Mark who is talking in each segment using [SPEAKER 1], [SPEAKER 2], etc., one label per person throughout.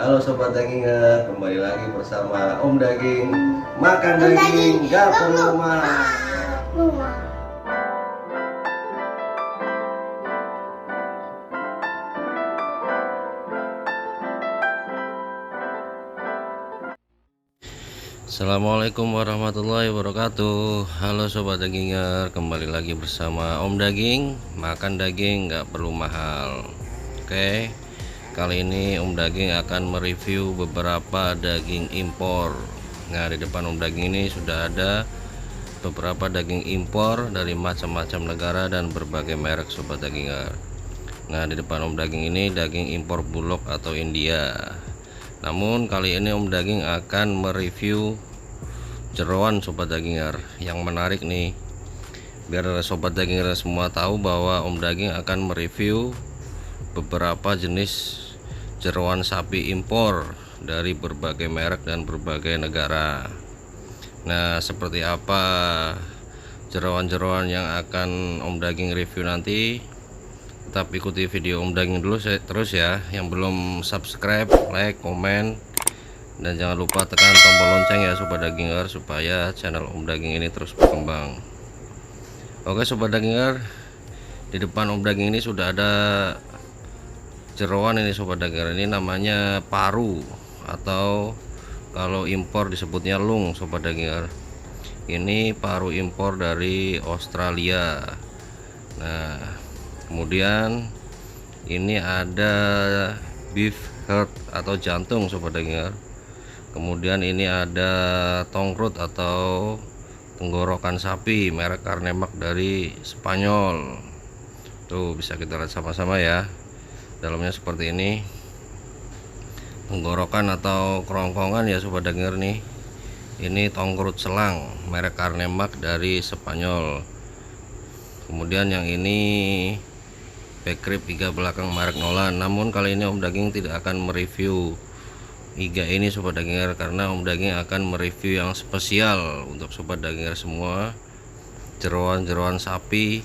[SPEAKER 1] Halo Sobat Dagingan, kembali lagi bersama Om Daging. Makan daging, gak perlu mahal. Assalamualaikum warahmatullahi wabarakatuh. Halo Sobat Dagingan, kembali lagi bersama Om Daging. Makan daging gak perlu mahal. Oke, kali ini Om Daging akan mereview beberapa daging impor. Nah, di depan Om Daging ini sudah ada beberapa daging impor dari macam-macam negara dan berbagai merek Sobat Dagingan. Nah, di depan Om Daging ini daging impor bulog atau India. Namun kali ini Om Daging akan mereview jeroan Sobat Dagingan yang menarik nih, biar Sobat Dagingan semua tahu bahwa Om Daging akan mereview beberapa jenis jeroan sapi impor dari berbagai merek dan berbagai negara. Nah, seperti apa jeroan-jeroan yang akan Om Daging review nanti, tetap ikuti video Om Daging dulu terus ya. Yang belum subscribe, like, komen, dan jangan lupa tekan tombol lonceng ya Sobat Dagingan, supaya channel Om Daging ini terus berkembang. Oke Sobat Dagingan, di depan Om Daging ini sudah ada jeroan ini Sobat Dagingan. Ini namanya paru, atau kalau impor disebutnya lung Sobat Dagingan. Ini paru impor dari Australia. Nah, kemudian ini ada beef heart atau jantung Sobat Dagingan. Kemudian ini ada tongrut atau tenggorokan sapi merek Carnemak dari Spanyol. Tuh, bisa kita lihat sama-sama ya. Dalamnya seperti ini. Tenggorokan atau kerongkongan ya Sobat Dagingan nih. Ini tongrut selang merek Carnemak dari Spanyol. Kemudian yang ini back rib iga belakang merek Nolan. Namun kali ini Om Daging tidak akan mereview iga ini Sobat Dagingan, karena Om Daging akan mereview yang spesial untuk Sobat Dagingan semua, jeroan-jeroan sapi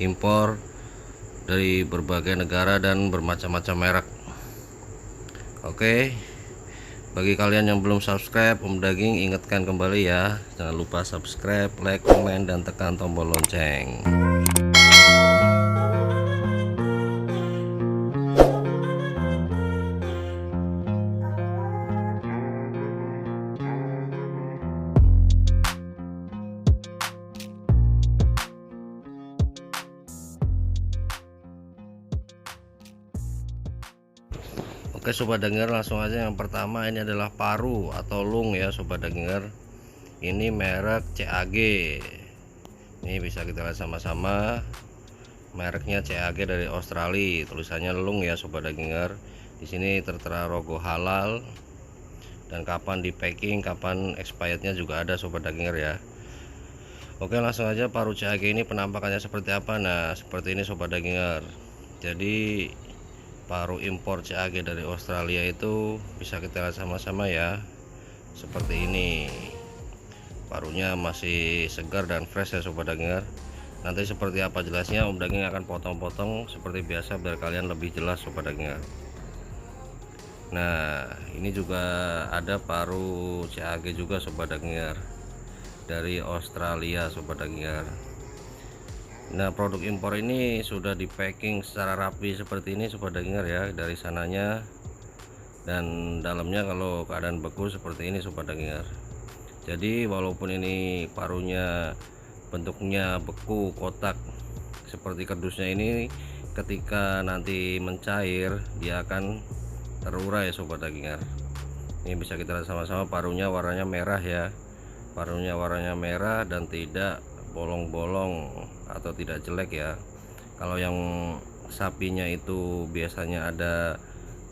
[SPEAKER 1] impor dari berbagai negara dan bermacam-macam merek. Oke, bagi kalian yang belum subscribe, Om Daging ingatkan kembali ya, jangan lupa subscribe, like, komen, dan tekan tombol lonceng. Oke Sobat Dagingan, langsung aja yang pertama. Ini adalah paru atau lung ya Sobat Dagingan. Ini merek CAG. Ini bisa kita lihat sama-sama, mereknya CAG dari Australia. Tulisannya lung ya Sobat Dagingan. Di sini tertera logo halal dan kapan di packing, kapan expirednya juga ada Sobat Dagingan ya. Oke, langsung aja paru CAG ini penampakannya seperti apa. Nah, seperti ini Sobat Dagingan. Jadi paru impor CAG dari Australia itu bisa kita lihat sama-sama ya, seperti ini. Parunya masih segar dan fresh ya Sobat Dagingan. Nanti seperti apa jelasnya Om Daging akan potong-potong seperti biasa biar kalian lebih jelas Sobat Dagingan. Nah, ini juga ada paru CAG juga Sobat Dagingan dari Australia Sobat Dagingan. Nah, produk impor ini sudah di packing secara rapi seperti ini Sobat Dagingan ya, dari sananya, dan dalamnya kalau keadaan beku seperti ini Sobat Dagingan. Jadi walaupun ini parunya bentuknya beku kotak seperti kardusnya ini, ketika nanti mencair dia akan terurai Sobat Dagingan. Ini bisa kita lihat sama-sama, parunya warnanya merah ya. Parunya warnanya merah dan tidak bolong-bolong atau tidak jelek ya. Kalau yang sapinya itu biasanya ada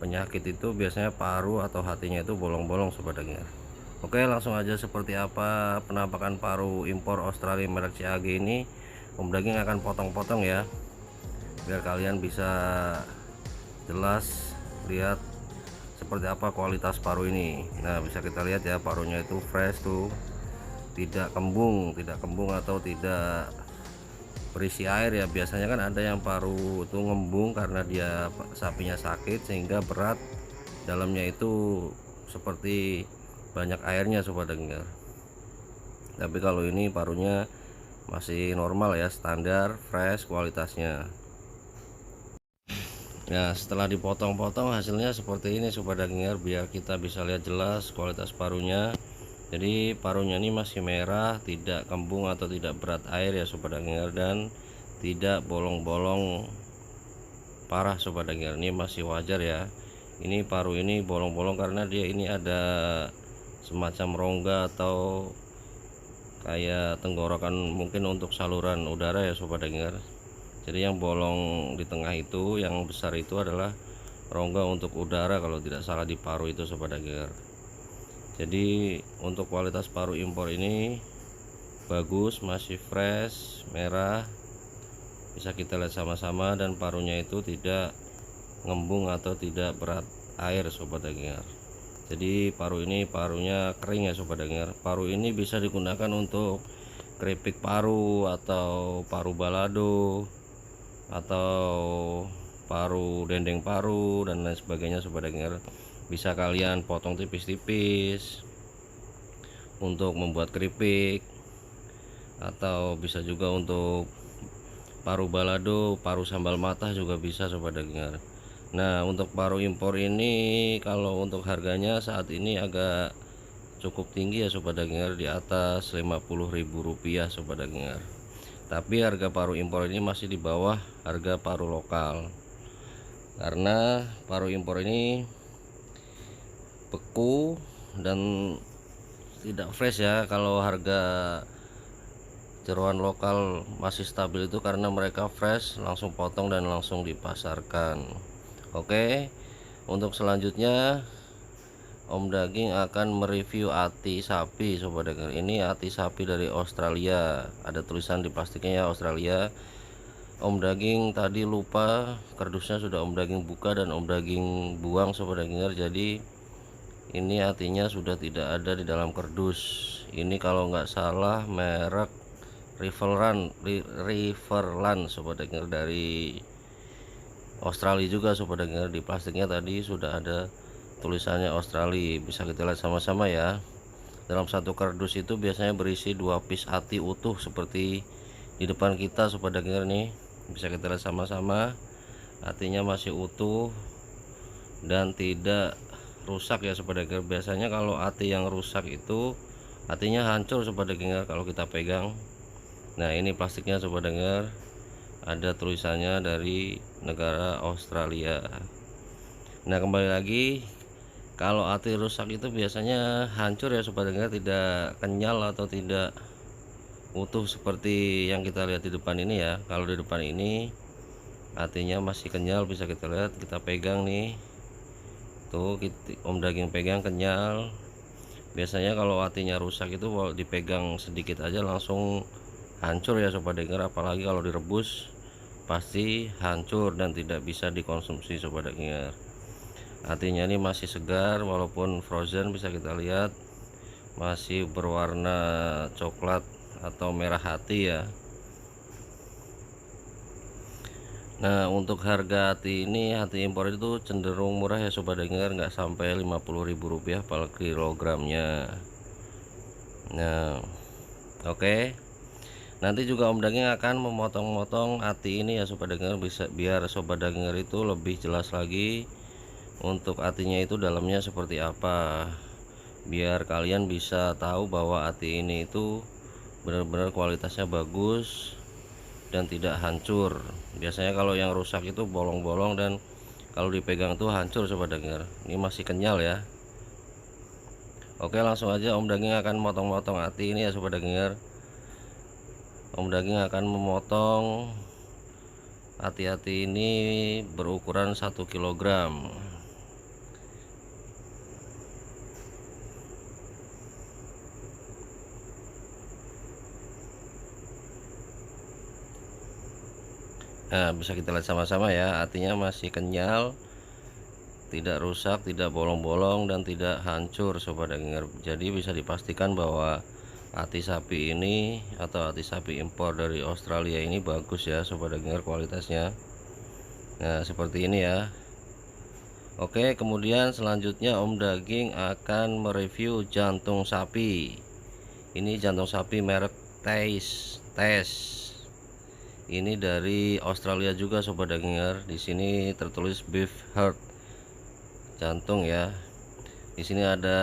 [SPEAKER 1] penyakit, itu biasanya paru atau hatinya itu bolong-bolong Sobat Dagingan. Oke, langsung aja seperti apa penampakan paru impor Australia merek CAG ini. Om Daging akan potong-potong ya, biar kalian bisa jelas lihat seperti apa kualitas paru ini. Nah, bisa kita lihat ya, parunya itu fresh tuh, tidak kembung atau tidak berisi air ya. Biasanya kan ada yang paru itu ngembung karena dia sapinya sakit sehingga berat dalamnya itu seperti banyak airnya sobat dengar. Tapi kalau ini parunya masih normal ya, standar, fresh kualitasnya. Nah, setelah dipotong-potong hasilnya seperti ini sobat dengar, biar kita bisa lihat jelas kualitas parunya. Jadi parunya ini masih merah, tidak kembung atau tidak berat air ya sobat dengar, dan tidak bolong-bolong parah sobat dengar. Ini masih wajar ya. Ini paru ini bolong-bolong karena dia ini ada semacam rongga atau kayak tenggorokan mungkin untuk saluran udara ya sobat dengar. Jadi yang bolong di tengah itu, yang besar itu adalah rongga untuk udara kalau tidak salah di paru itu sobat dengar. Jadi untuk kualitas paru impor ini bagus, masih fresh, merah, bisa kita lihat sama-sama, dan parunya itu tidak ngembung atau tidak berat air sobat dengar. Jadi paru ini parunya kering ya sobat dengar. Paru ini bisa digunakan untuk keripik paru atau paru balado atau paru dendeng paru dan lain sebagainya sobat dengar. Bisa kalian potong tipis-tipis untuk membuat keripik, atau bisa juga untuk paru balado, paru sambal matah juga bisa sobat dengar. Nah, untuk paru impor ini kalau untuk harganya saat ini agak cukup tinggi ya sobat dengar, di atas Rp50.000 sobat dengar. Tapi harga paru impor ini masih di bawah harga paru lokal, karena paru impor ini beku dan tidak fresh ya. Kalau harga jeroan lokal masih stabil itu karena mereka fresh, langsung potong dan langsung dipasarkan. Oke, untuk selanjutnya Om Daging akan mereview ati sapi sobat dengar. Ini ati sapi dari Australia, ada tulisan di plastiknya ya Australia. Om Daging tadi lupa, kardusnya sudah Om Daging buka dan Om Daging buang sobat dengar. Jadi ini atinya sudah tidak ada di dalam kardus. Ini kalau nggak salah merek Riverland sobat dengar, dari Australia juga sobat dengar. Di plastiknya tadi sudah ada tulisannya Australia, bisa kita lihat sama-sama ya. Dalam satu kardus itu biasanya berisi 2 piece ati utuh seperti di depan kita sobat dengar nih. Bisa kita lihat sama-sama, atinya masih utuh dan tidak rusak ya sobat dengar. Biasanya kalau ati yang rusak itu atinya hancur sobat dengar kalau kita pegang. Nah, ini plastiknya sobat dengar, ada tulisannya dari negara Australia. Nah, kembali lagi, kalau ati rusak itu biasanya hancur ya sobat dengar, tidak kenyal atau tidak utuh seperti yang kita lihat di depan ini ya. Kalau di depan ini atinya masih kenyal, bisa kita lihat, kita pegang nih tuh, Om Daging pegang kenyal. Biasanya kalau atinya rusak itu kalau dipegang sedikit aja langsung hancur ya sobat dengar, apalagi kalau direbus pasti hancur dan tidak bisa dikonsumsi sobat dengar. Atinya ini masih segar walaupun frozen, bisa kita lihat masih berwarna coklat atau merah hati ya. Nah, untuk harga hati ini, hati impor itu cenderung murah ya sobat dengar, nggak sampai Rp50.000 per kilogramnya. Nah, oke. Nanti juga Om Daging akan memotong-motong ati ini ya sobat dengar, bisa biar sobat dengar itu lebih jelas lagi untuk atinya itu dalamnya seperti apa, biar kalian bisa tahu bahwa ati ini itu benar-benar kualitasnya bagus dan tidak hancur. Biasanya kalau yang rusak itu bolong-bolong dan kalau dipegang tuh hancur sobat dengar. Ini masih kenyal ya. Oke, langsung aja Om Daging akan motong-motong ati ini ya sobat dengar. Om Daging akan memotong ati-ati ini berukuran 1 kilogram. Nah, bisa kita lihat sama-sama ya, atinya masih kenyal, tidak rusak, tidak bolong-bolong, dan tidak hancur sobat dengar. Jadi bisa dipastikan bahwa ati sapi ini atau ati sapi impor dari Australia ini bagus ya sobat dengar kualitasnya. Nah, seperti ini ya. Oke, kemudian selanjutnya Om Daging akan mereview jantung sapi. Ini jantung sapi merek Tes. Ini dari Australia juga sobat dagingar. Di sini tertulis beef heart, jantung ya. Di sini ada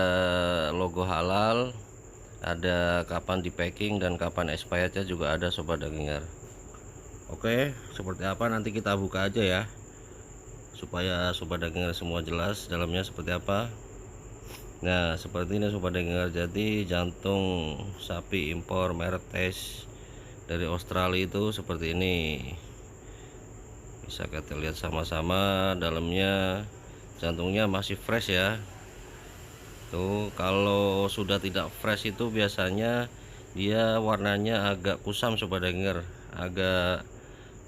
[SPEAKER 1] logo halal, ada kapan di packing dan kapan expirednya juga ada sobat dagingar. Oke, seperti apa nanti kita buka aja ya, supaya sobat dagingar semua jelas dalamnya seperti apa. Nah, seperti ini sobat dagingar. Jadi jantung sapi impor merek Tes dari Australia itu seperti ini. Bisa kita lihat sama-sama, dalamnya jantungnya masih fresh ya. Tuh, kalau sudah tidak fresh itu biasanya dia warnanya agak kusam sobat dagingar, agak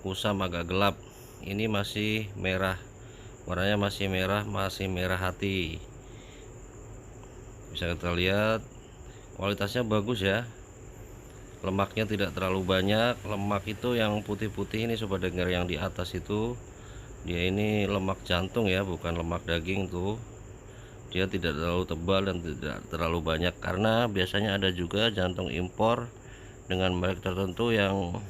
[SPEAKER 1] kusam, agak gelap. Ini masih merah, warnanya masih merah hati. Bisa kita lihat kualitasnya bagus ya, lemaknya tidak terlalu banyak. Lemak itu yang putih-putih ini sobat dagingar, yang di atas itu dia ini lemak jantung ya, bukan lemak daging tuh. Dia tidak terlalu tebal dan tidak terlalu banyak, karena biasanya ada juga jantung impor dengan merek tertentu yang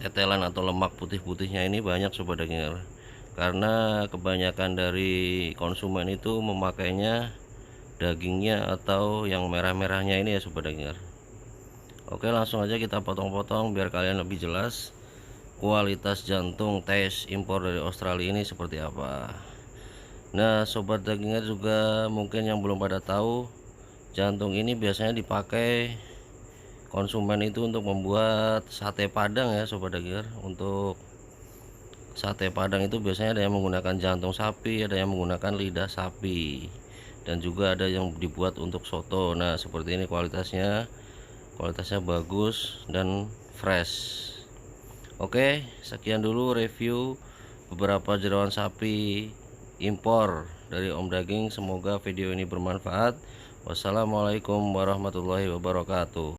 [SPEAKER 1] tetelan atau lemak putih-putihnya ini banyak sobat dagingar, karena kebanyakan dari konsumen itu memakainya dagingnya atau yang merah-merahnya ini ya sobat dagingar. Oke, langsung aja kita potong-potong biar kalian lebih jelas kualitas jantung Tes impor dari Australia ini seperti apa. Nah sobat dagingar juga mungkin yang belum pada tahu, jantung ini biasanya dipakai konsumen itu untuk membuat sate padang ya sobat dagingar. Untuk sate padang itu biasanya ada yang menggunakan jantung sapi, ada yang menggunakan lidah sapi, dan juga ada yang dibuat untuk soto. Nah seperti ini kualitasnya bagus dan fresh. Oke, sekian dulu review beberapa jeroan sapi impor dari Om Daging. Semoga video ini bermanfaat. Wassalamualaikum warahmatullahi wabarakatuh.